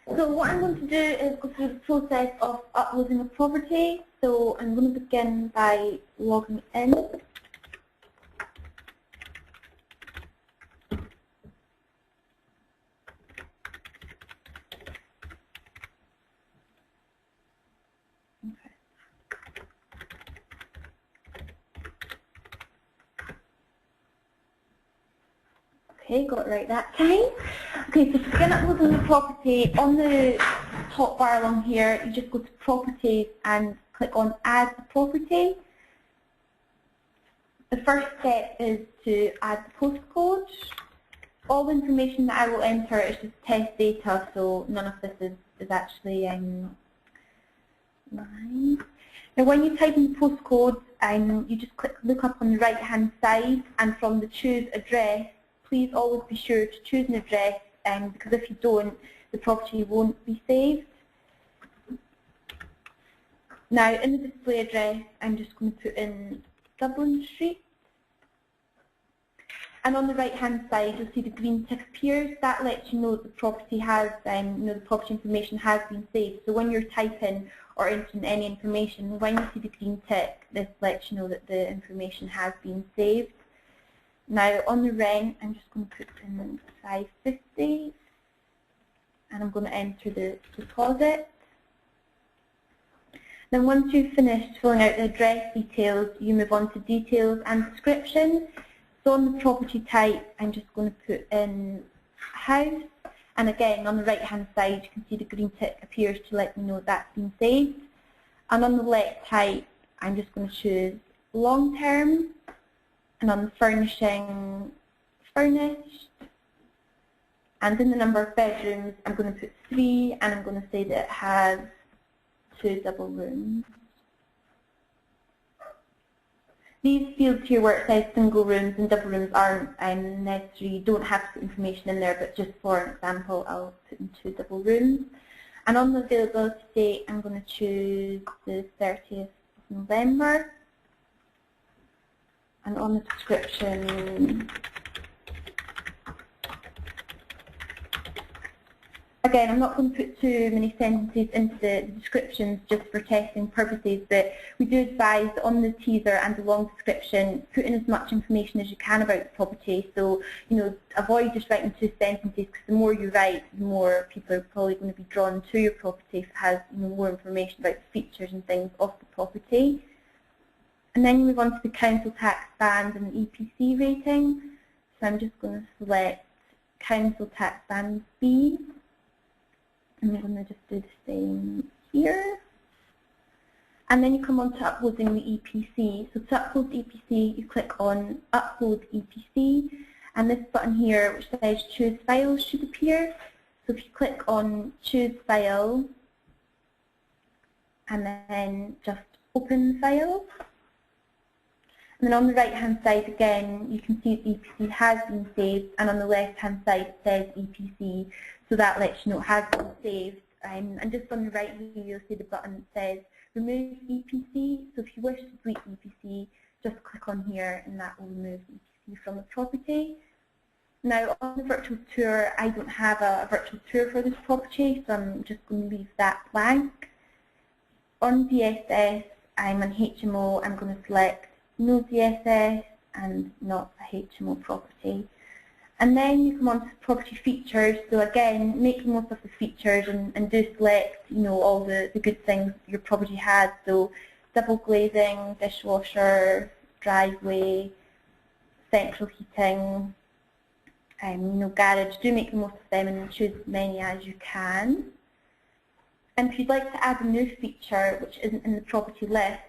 So what I'm going to do is go through the process of uploading a property. So I'm going to begin by logging in. Okay, got it right that time. Okay, so to begin uploading the property, on the top bar along here, you just go to Properties and click on Add a Property. The first step is to add the postcode. All the information that I will enter is just test data, so none of this is actually mine. Now when you type in the postcode, you just click look up on the right hand side, and from the choose address, please always be sure to choose an address, because if you don't, the property won't be saved. Now in the display address, I'm just going to put in Dublin Street. And on the right hand side, you'll see the green tick appears. That lets you know that the property has, the property information has been saved. So when you're typing or entering any information, when you see the green tick, this lets you know that the information has been saved. Now on the rent, I'm just going to put in $550, and I'm going to enter the deposit. Then once you've finished filling out the address details, you move on to details and description. So on the property type, I'm just going to put in house, and again on the right hand side you can see the green tick appears to let me know that's been saved. And on the let type, I'm just going to choose long term, and on the furnishing, furnished, and in the number of bedrooms I'm going to put 3, and I'm going to say that it has 2 double rooms. These fields here where it says single rooms and double rooms aren't necessary. You don't have to put information in there, but just for an example, I'll put in 2 double rooms. And on the availability date, I'm going to choose the 30th of November. And on the description, again, I'm not going to put too many sentences into the descriptions just for testing purposes, but we do advise that on the teaser and the long description, put in as much information as you can about the property. So, avoid just writing 2 sentences, because the more you write, the more people are probably going to be drawn to your property if it has more information about the features and things of the property. And then you move on to the council tax band and EPC rating. So I'm just going to select council tax band B. And I'm going to just do the same here. And then you come on to uploading the EPC. So to upload the EPC, you click on Upload EPC, and this button here which says Choose File should appear. So if you click on Choose File, and then just open the file. And then on the right hand side again, you can see the EPC has been saved, and on the left hand side it says EPC, so that lets you know it has been saved. And just on the right here you'll see the button that says Remove EPC, so if you wish to delete EPC, just click on here and that will remove EPC from the property. Now on the virtual tour, I don't have a virtual tour for this property, so I'm just going to leave that blank. On DSS, I'm an HMO, I'm going to select no DSS and not a HMO property. And then you come on to property features. So again, make the most of the features and do select, all the good things your property has. So double glazing, dishwasher, driveway, central heating, garage. Do make the most of them and choose as many as you can. And if you'd like to add a new feature which isn't in the property list,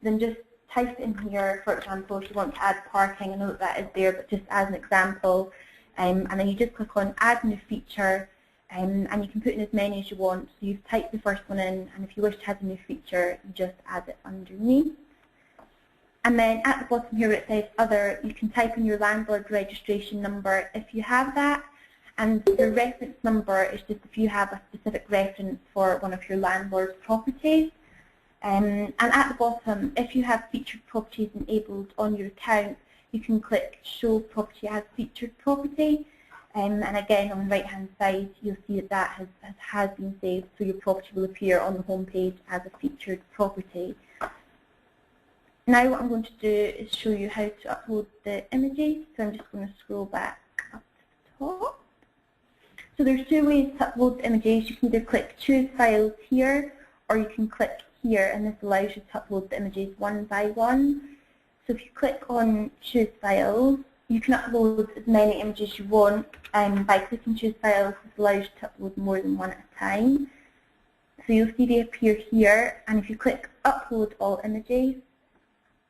then just type in here, for example, if you want to add parking. I know that is there, but just as an example, and then you just click on Add New Feature, and you can put in as many as you want. So you've typed the first one in, and if you wish to add a new feature, you just add it underneath. And then at the bottom here where it says Other, you can type in your landlord registration number if you have that, and the reference number is just if you have a specific reference for one of your landlord's properties. And at the bottom, if you have featured properties enabled on your account, you can click Show Property as Featured Property. And again, on the right-hand side, you'll see that that has been saved, so your property will appear on the home page as a featured property. Now what I'm going to do is show you how to upload the images, so I'm just going to scroll back up to the top. So there's two ways to upload the images. You can either click Choose Files here, or you can click here, and this allows you to upload the images one by one. So if you click on Choose Files, you can upload as many images you want, and by clicking Choose Files, this allows you to upload more than one at a time. So you'll see they appear here, and if you click Upload All Images,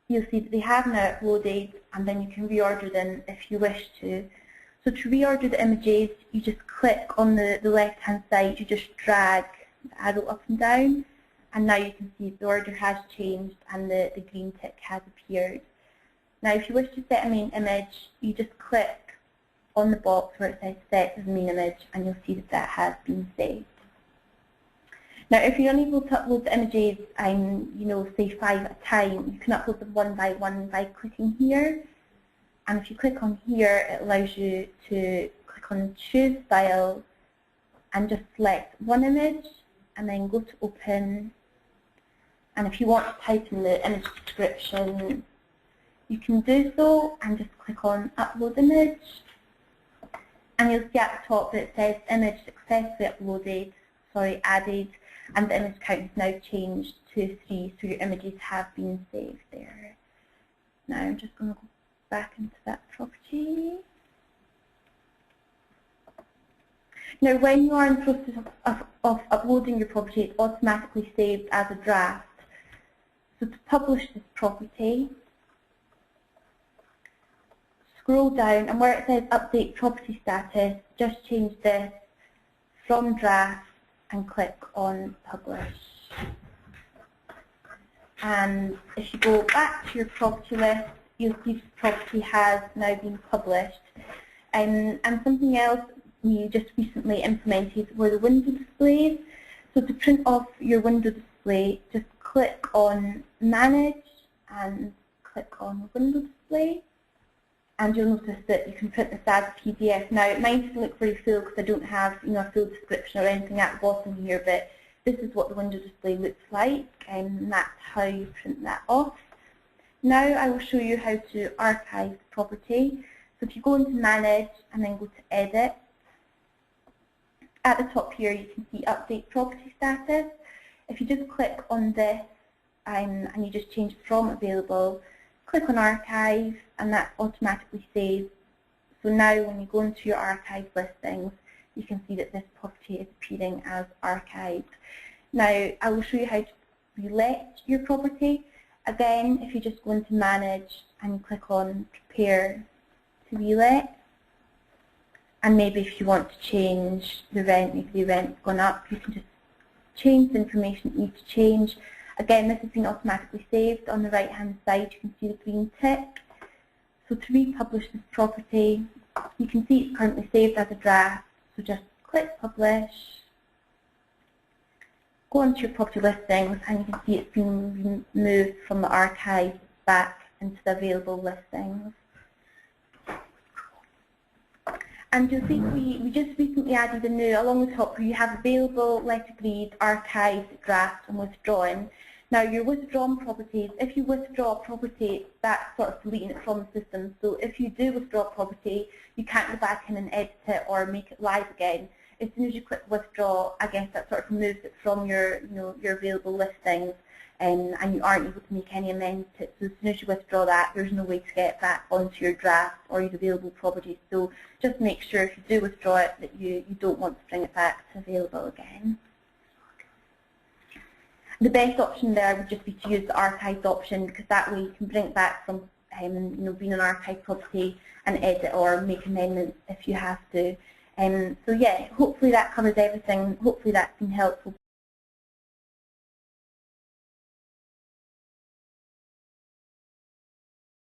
you'll see that they have now uploaded, and then you can reorder them if you wish to. So to reorder the images, you just click on the left-hand side, you just drag the arrow up and down, and now you can see the order has changed and the green tick has appeared. Now if you wish to set a main image, you just click on the box where it says Set as Main Image, and you'll see that that has been saved. Now if you're unable to upload the images, say 5 at a time, you can upload them one by clicking here. And if you click on here, it allows you to click on Choose File and just select one image and then go to Open. And if you want to type in the image description, you can do so and just click on Upload Image. And you'll see at the top that it says Image successfully added, and the image count has now changed to 3, so your images have been saved there. Now I'm just going to go back into that property. Now when you are in the process of uploading your property, it's automatically saved as a draft. So to publish this property, scroll down, and where it says Update Property Status, just change this from Draft and click on Publish. And if you go back to your property list, you'll see the property has now been published. And something else we just recently implemented were the window displays. So to print off your window display, just click on Manage and click on Window Display. And you'll notice that you can print this as a PDF. Now it might look very full because I don't have a full description or anything at the bottom here, but this is what the window display looks like, and that's how you print that off. Now I will show you how to archive the property. So if you go into Manage and then go to Edit, at the top here you can see Update Property Status. If you just click on this and you just change it from Available, click on Archive, and that's automatically saved. So now when you go into your archive listings, you can see that this property is appearing as archived. Now I will show you how to relet your property. Again, if you just go into Manage and you click on Prepare to Relet, and maybe if you want to change the rent, maybe the rent's gone up, you can just change the information you need to change. Again, this has been automatically saved. On the right hand side you can see the green tick. So to republish this property, you can see it's currently saved as a draft, so just click Publish, go onto your property listings, and you can see it's been moved from the archive back into the available listings. And you'll see we just recently added a new, along the top where you have available, letter grade, archived, draft and withdrawn. Now your withdrawn properties, if you withdraw a property, that's sort of deleting it from the system. So if you do withdraw a property, you can't go back in and edit it or make it live again. As soon as you click withdraw, I guess that sort of removes it from your available listings, and you aren't able to make any amendments to it. So as soon as you withdraw that, there's no way to get it back onto your draft or your available properties. So just make sure if you do withdraw it that you don't want to bring it back to available again. The best option there would just be to use the archived option, because that way you can bring it back from being an archived property and edit or make amendments if you have to. So yeah, hopefully that covers everything. Hopefully that's been helpful.